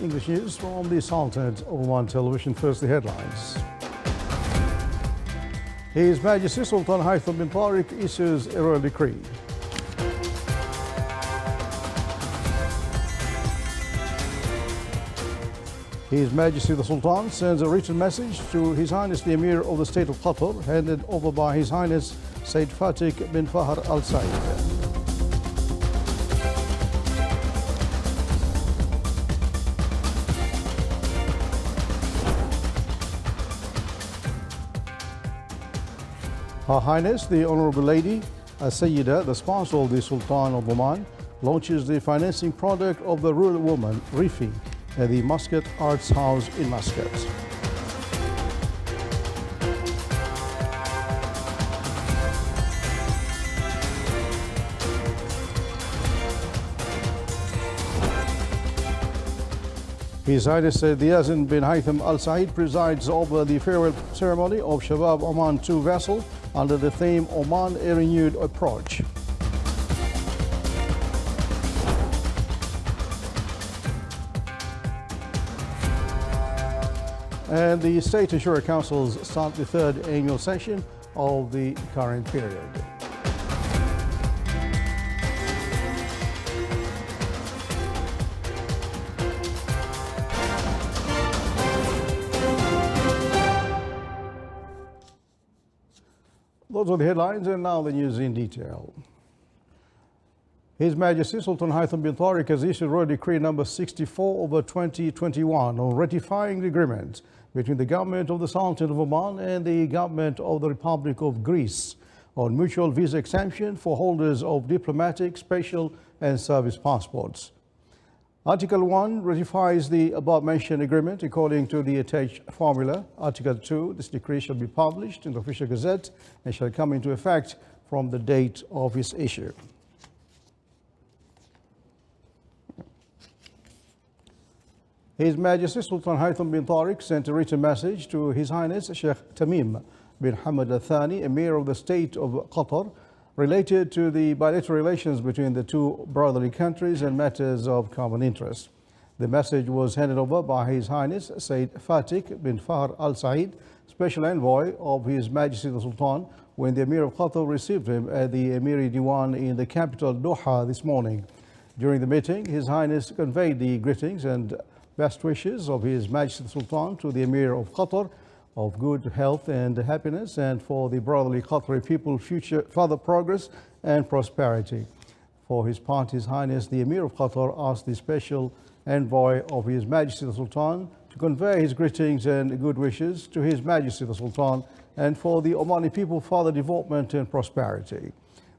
English news from the Sultan of Oman television. First, the headlines. His Majesty Sultan Haitham bin Tariq issues a royal decree. His Majesty the Sultan sends a written message to His Highness the Emir of the State of Qatar, handed over by His Highness Said Fatih bin Fahd Al Said. Her Highness, the Honourable Lady, Sayyida, the sponsor of the Sultan of Oman, launches the financing product of the rural woman, Rifi, at the Muscat Arts House in Muscat. His Highness Said Yazin bin Haitham Al Said presides over the farewell ceremony of Shabab Oman 2 vessel under the theme Oman a Renewed Approach. And the State and Shura Councils start the third annual session of the current period. Those are the headlines, and now the news in detail. His Majesty Sultan Haitham bin Tariq has issued Royal Decree number 64/2021 on ratifying the agreement between the government of the Sultan of Oman and the government of the Republic of Greece on mutual visa exemption for holders of diplomatic, special and service passports. Article 1 ratifies the above-mentioned agreement according to the attached formula. Article 2, this decree shall be published in the Official Gazette and shall come into effect from the date of its issue. His Majesty Sultan Haitham bin Tariq sent a written message to His Highness Sheikh Tamim bin Hamad Al Thani, Emir of the State of Qatar, related to the bilateral relations between the two brotherly countries and matters of common interest. The message was handed over by His Highness Said Fatih bin Fahd Al Said, Special Envoy of His Majesty the Sultan, when the Emir of Qatar received him at the Emiri Diwan in the capital Doha this morning. During the meeting, His Highness conveyed the greetings and best wishes of His Majesty the Sultan to the Emir of Qatar, of good health and happiness, and for the brotherly Qatari people further progress and prosperity. For his part, His Highness the Emir of Qatar asked the special envoy of His Majesty the Sultan to convey his greetings and good wishes to His Majesty the Sultan and for the Omani people further development and prosperity.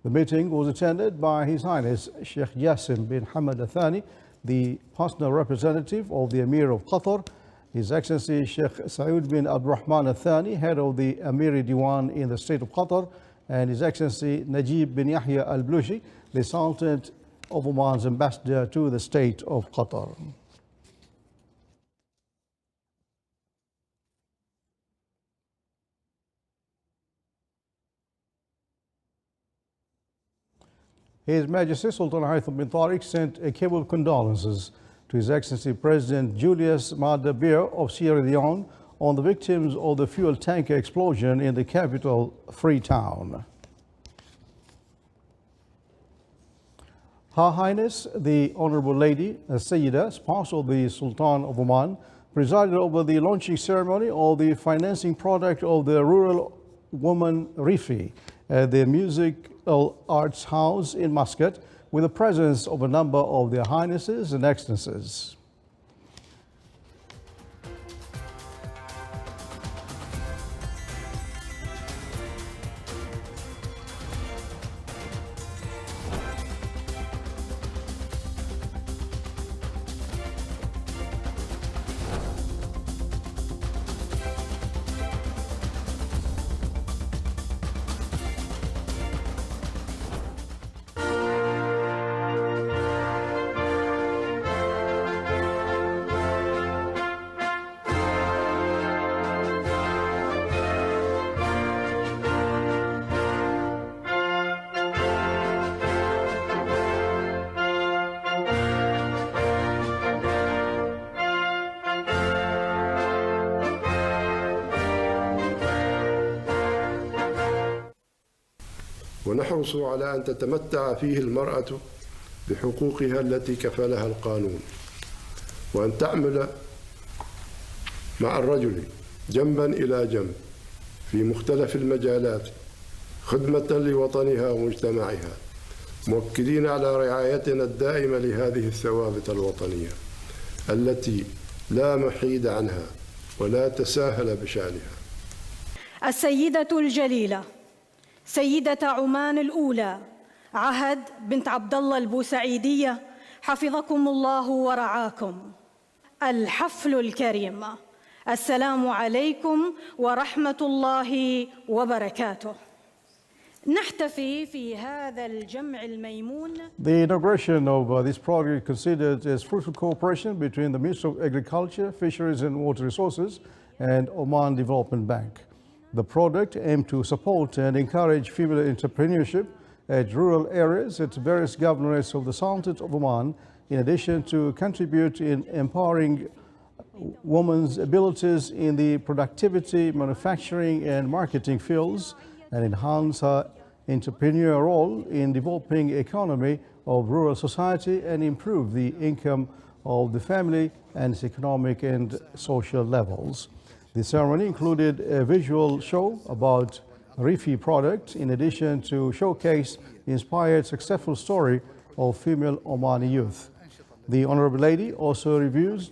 The meeting was attended by His Highness Sheikh Jassim bin Hamad Al Thani, the personal representative of the Emir of Qatar, His Excellency Sheikh Saud bin Abdurrahman Al Thani, head of the Emiri Diwan in the State of Qatar, and His Excellency Najib bin Yahya Al Blushi, the Sultan of Oman's ambassador to the State of Qatar. His Majesty Sultan Haitham bin Tariq sent a cable of condolences to His Excellency President Julius Maada Bio of Sierra Leone on the victims of the fuel tanker explosion in the capital, Freetown. Her Highness, the Honourable Lady Sayyida, sponsor of the Sultan of Oman, presided over the launching ceremony of the financing product of the rural woman Rifi at the Musical Arts House in Muscat, with the presence of a number of their Highnesses and Excellencies. ونحرص على أن تتمتع فيه المرأة بحقوقها التي كفلها القانون، وأن تعمل مع الرجل جنبا إلى جنب في مختلف المجالات خدمة لوطنها ومجتمعها، مؤكدين على رعايتنا الدائمة لهذه الثوابت الوطنية التي لا محيد عنها ولا تساهل بشأنها. السيدة الجليلة سيدة عمان الأولى عهد بنت عبد الله البوسعيدية، حفظكم الله ورعاكم. الحفل الكريم، السلام عليكم ورحمة الله وبركاته. نحتفي في هذا الجمع الميمون. The inauguration of this project considered as fruitful cooperation between the Ministry of Agriculture, Fisheries and Water Resources and Oman Development Bank. The project aimed to support and encourage female entrepreneurship at rural areas at various governorates of the Sultanate of Oman, in addition to contribute in empowering women's abilities in the productivity, manufacturing and marketing fields, and enhance her entrepreneurial role in developing economy of rural society and improve the income of the family and its economic and social levels. The ceremony included a visual show about Rifi product, in addition to showcase the inspired successful story of female Omani youth. The Honorable Lady also reviews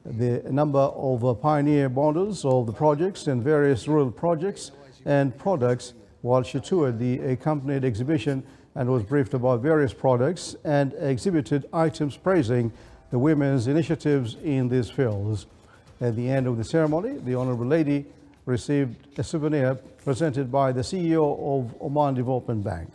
the number of pioneer models of the projects and various rural projects and products while she toured the accompanied exhibition and was briefed about various products and exhibited items praising the women's initiatives in these fields. At the end of the ceremony, the Honorable Lady received a souvenir presented by the CEO of Oman Development Bank.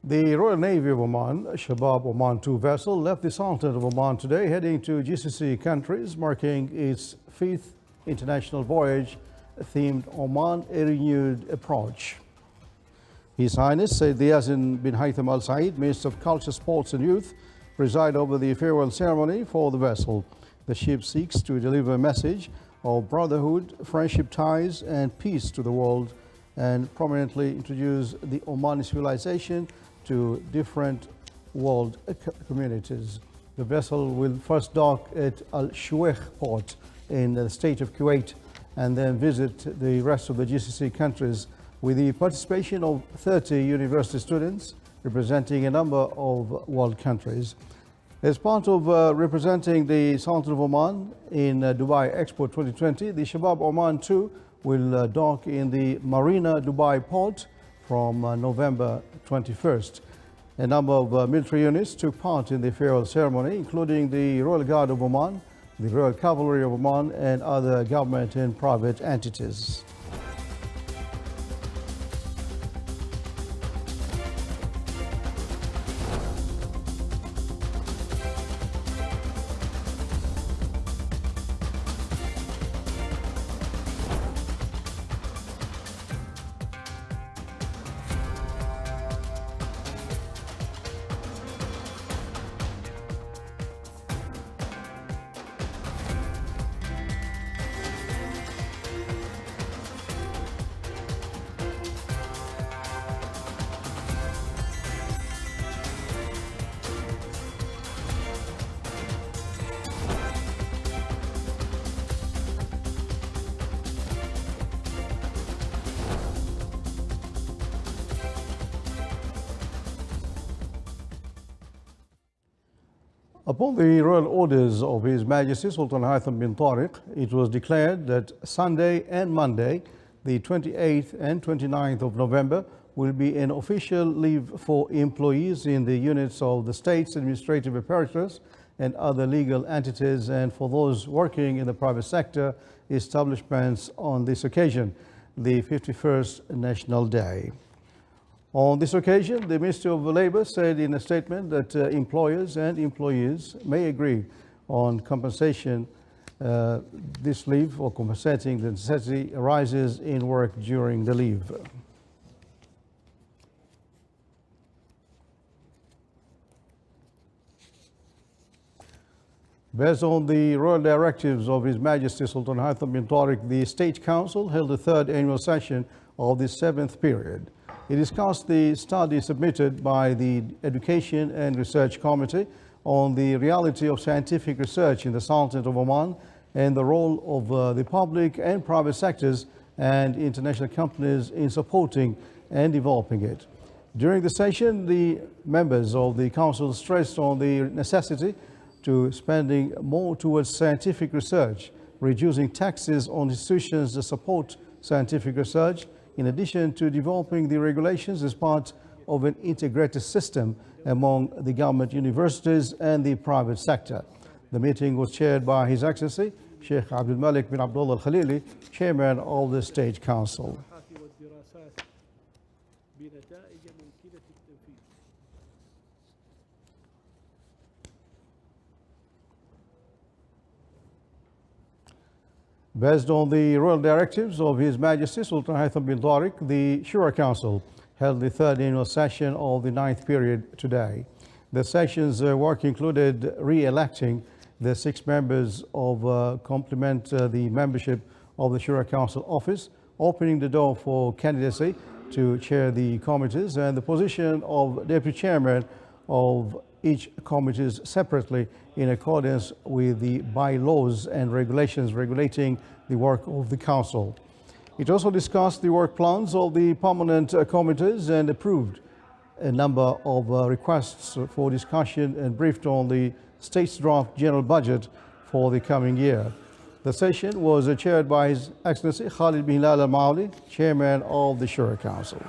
The Royal Navy of Oman, Shabab Oman 2 vessel, left the Sultanate of Oman today, heading to GCC countries, marking its 5th international voyage themed Oman a renewed approach. His Highness Sayyid Yazin bin Haytham Al Said, Minister of Culture, Sports and Youth, preside over the farewell ceremony for the vessel. The ship seeks to deliver a message of brotherhood, friendship ties and peace to the world, and prominently introduce the Omani civilization to different world communities. The vessel will first dock at Al Shuwaykh port in the state of Kuwait and then visit the rest of the GCC countries with the participation of 30 university students representing a number of world countries. As part of representing the Sultan of Oman in Dubai Expo 2020, the Shabab Oman 2 will dock in the Marina Dubai port from November 21st. A number of military units took part in the farewell ceremony, including the Royal Guard of Oman, the Royal Cavalry of Oman, and other government and private entities. Upon the royal orders of His Majesty Sultan Haitham bin Tariq, it was declared that Sunday and Monday, the 28th and 29th of November, will be an official leave for employees in the units of the state's administrative apparatus and other legal entities, and for those working in the private sector establishments on this occasion, the 51st National Day. On this occasion, the Ministry of Labour said in a statement that employers and employees may agree on compensation. This leave or compensating the necessity arises in work during the leave. Based on the royal directives of His Majesty Sultan Haitham bin Tariq, the State Council held the third annual session of the 7th period. It discussed the study submitted by the Education and Research Committee on the reality of scientific research in the Sultanate of Oman and the role of the public and private sectors and international companies in supporting and developing it. During the session, the members of the Council stressed on the necessity to spending more towards scientific research, reducing taxes on institutions that support scientific research, in addition to developing the regulations as part of an integrated system among the government universities and the private sector. The meeting was chaired by His Excellency Sheikh Abdul Malik bin Abdullah Al-Khalili, Chairman of the State Council. Based on the royal directives of His Majesty Sultan Haitham bin Tariq, the Shura Council held the third annual session of the 9th period today. The session's work included re-electing the 6 members of complement the membership of the Shura Council office, opening the door for candidacy to chair the committees, and the position of deputy chairman of each committees separately in accordance with the bylaws and regulations regulating the work of the council. It also discussed the work plans of the permanent committees and approved a number of requests for discussion and briefed on the state's draft general budget for the coming year. The session was chaired by His Excellency Khalid bin Hilal Al-Mauli, Chairman of the Shura Council.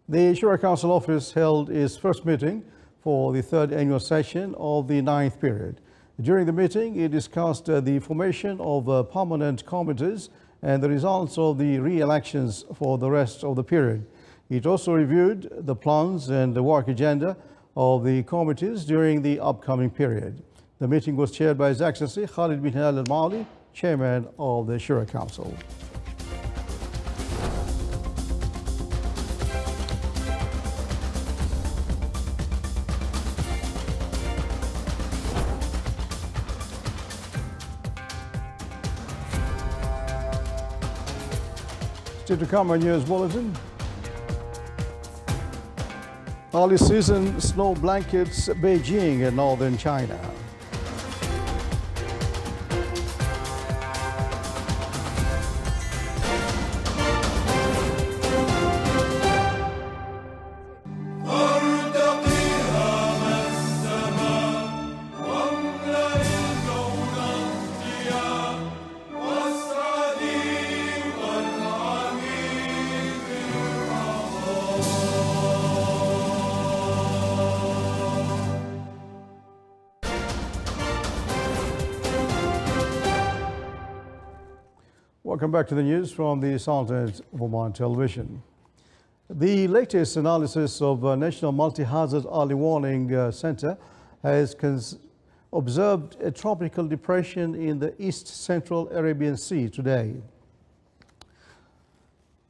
The Shura Council office held its first meeting for the third annual session of the 9th period. During the meeting, it discussed the formation of permanent committees and the results of the re-elections for the rest of the period. It also reviewed the plans and the work agenda of the committees during the upcoming period. The meeting was chaired by His Excellency Khalid bin Hilal Al-Mauli, Chairman of the Shura Council. Still to come on News Bulletin. Early season snow blankets Beijing and northern China. Welcome back to the news from the Sultanate of Oman Television. The latest analysis of National Multi-Hazard Early Warning Center has observed a tropical depression in the East Central Arabian Sea today.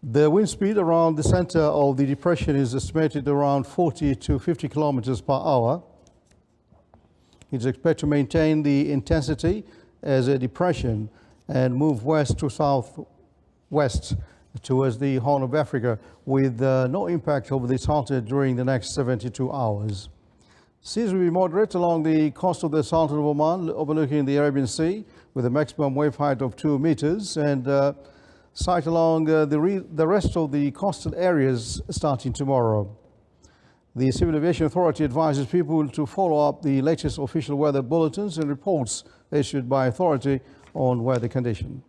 The wind speed around the center of the depression is estimated around 40 to 50 kilometers per hour. It's expected to maintain the intensity as a depression and move west to southwest towards the Horn of Africa with no impact over the Sultanate during the next 72 hours. Seas will be moderate along the coast of the Sultanate of Oman, overlooking the Arabian Sea, with a maximum wave height of 2 meters, and sight along the rest of the coastal areas starting tomorrow. The Civil Aviation Authority advises people to follow up the latest official weather bulletins and reports issued by authority on weather condition.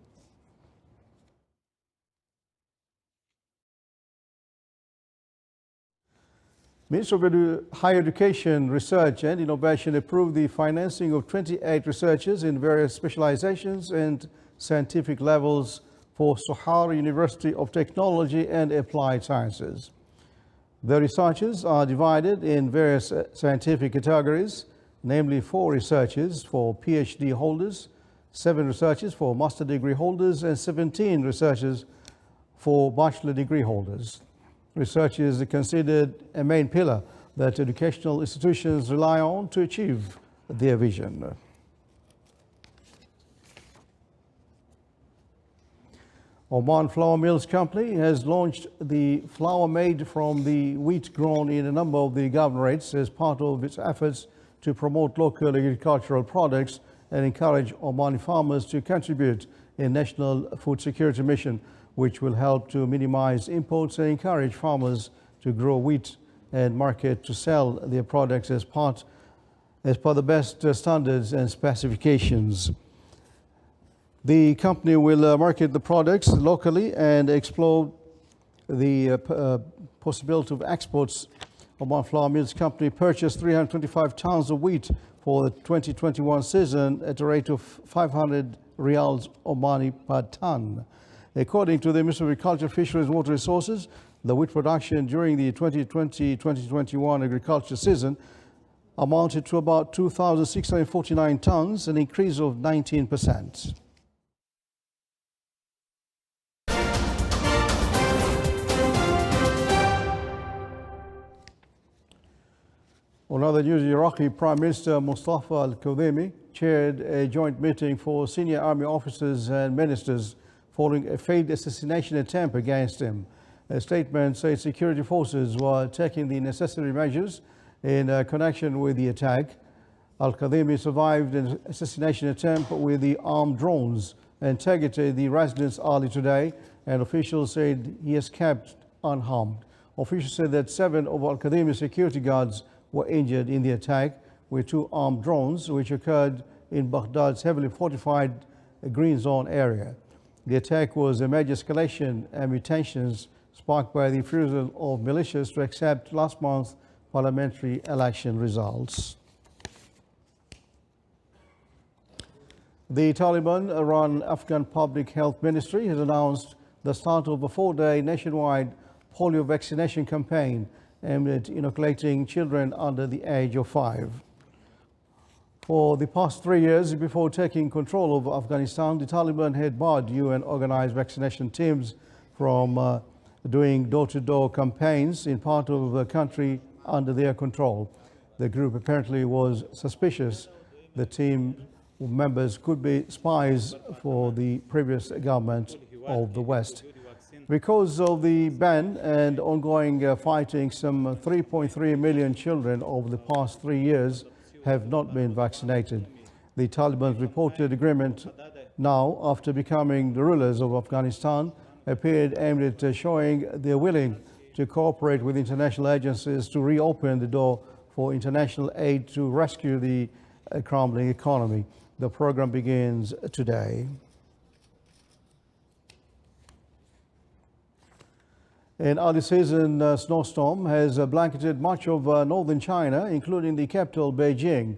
Ministry of Higher Education, Research and Innovation approved the financing of 28 researchers in various specializations and scientific levels for Sohar University of Technology and Applied Sciences. The researchers are divided in various scientific categories, namely 4 researchers for PhD holders, 7 researchers for master degree holders, and 17 researchers for bachelor degree holders. Research is considered a main pillar that educational institutions rely on to achieve their vision. Oman Flour Mills Company has launched the flour made from the wheat grown in a number of the governorates as part of its efforts to promote local agricultural products and encourage Omani farmers to contribute in national food security mission, which will help to minimize imports and encourage farmers to grow wheat and market to sell their products as per the best standards and specifications. The company will market the products locally and explore the possibility of exports. Oman Flour Mills Company purchased 325 tons of wheat for the 2021 season at a rate of 500 riyals Omani per ton. According to the Ministry of Agriculture, Fisheries and Water Resources, the wheat production during the 2020-2021 agriculture season amounted to about 2,649 tons, an increase of 19%. On other news, Iraqi Prime Minister Mustafa al-Kadhimi chaired a joint meeting for senior army officers and ministers following a failed assassination attempt against him. A statement said security forces were taking the necessary measures in connection with the attack. Al-Kadhimi survived an assassination attempt with the armed drones and targeted the residence early today, and officials said he escaped unharmed. Officials said that 7 of Al-Kadhimi's security guards were injured in the attack with 2 armed drones, which occurred in Baghdad's heavily fortified Green Zone area. The attack was a major escalation amid tensions sparked by the refusal of militias to accept last month's parliamentary election results. The Taliban-run Afghan Public Health Ministry has announced the start of a 4-day nationwide polio vaccination campaign aimed at inoculating children under the age of 5. For the past 3 years before taking control of Afghanistan, the Taliban had barred UN-organized vaccination teams from doing door-to-door campaigns in part of the country under their control. The group apparently was suspicious the team members could be spies for the previous government of the West. Because of the ban and ongoing fighting, some 3.3 million children over the past 3 years have not been vaccinated. The Taliban's reported agreement now, after becoming the rulers of Afghanistan, appeared aimed at showing they're willing to cooperate with international agencies to reopen the door for international aid to rescue the crumbling economy. The program begins today. An early season snowstorm has blanketed much of northern China, including the capital Beijing,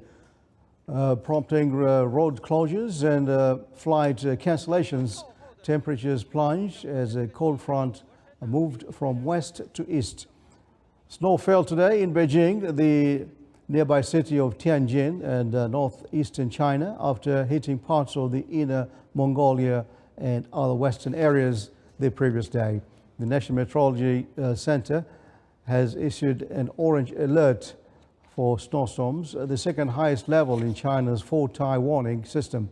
prompting road closures and flight cancellations. Temperatures plunged as a cold front moved from west to east. Snow fell today in Beijing, the nearby city of Tianjin, and northeastern China, after hitting parts of the Inner Mongolia and other western areas the previous day. The National Meteorology Center has issued an orange alert for snowstorms, the second highest level in China's four-tier warning system.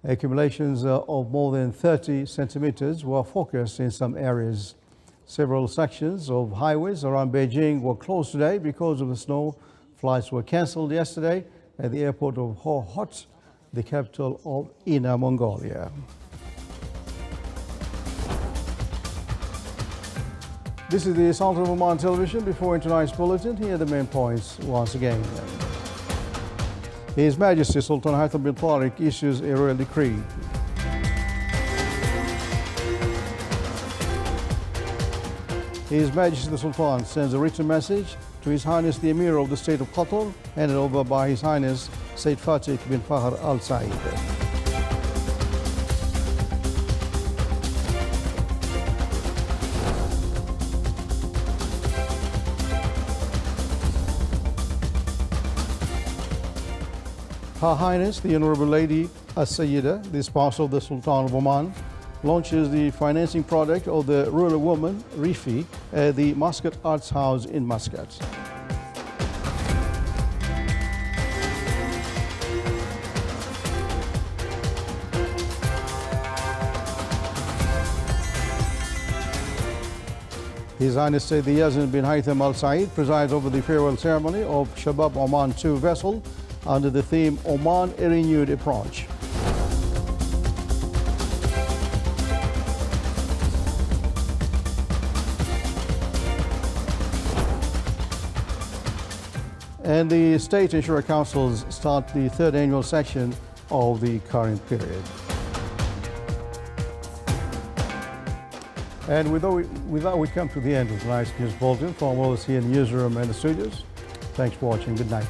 Accumulations of more than 30 centimeters were focused in some areas. Several sections of highways around Beijing were closed today because of the snow. Flights were cancelled yesterday at the airport of Hohhot, the capital of Inner Mongolia. This is the Sultan of Oman television. Before tonight's bulletin, here are the main points once again. His Majesty Sultan Haitham bin Tariq issues a royal decree. His Majesty the Sultan sends a written message to His Highness the Emir of the State of Qatar, handed over by His Highness Sayyid Fatih bin Fahd Al Said. Her Highness, the Honorable Lady As-Sayyida, the spouse of the Sultan of Oman, launches the financing project of the rural woman, Rifi, at the Muscat Arts House in Muscat. His Highness Sayyid Yazid bin Haitham Al Said presides over the farewell ceremony of Shabab Oman 2 vessel under the theme Oman a Renewed Approach. And the State and Shura Councils start the third annual session of the current period. And with that, we come to the end of tonight's news bulletin. From all of us here in the newsroom and the studios, thanks for watching. Good night.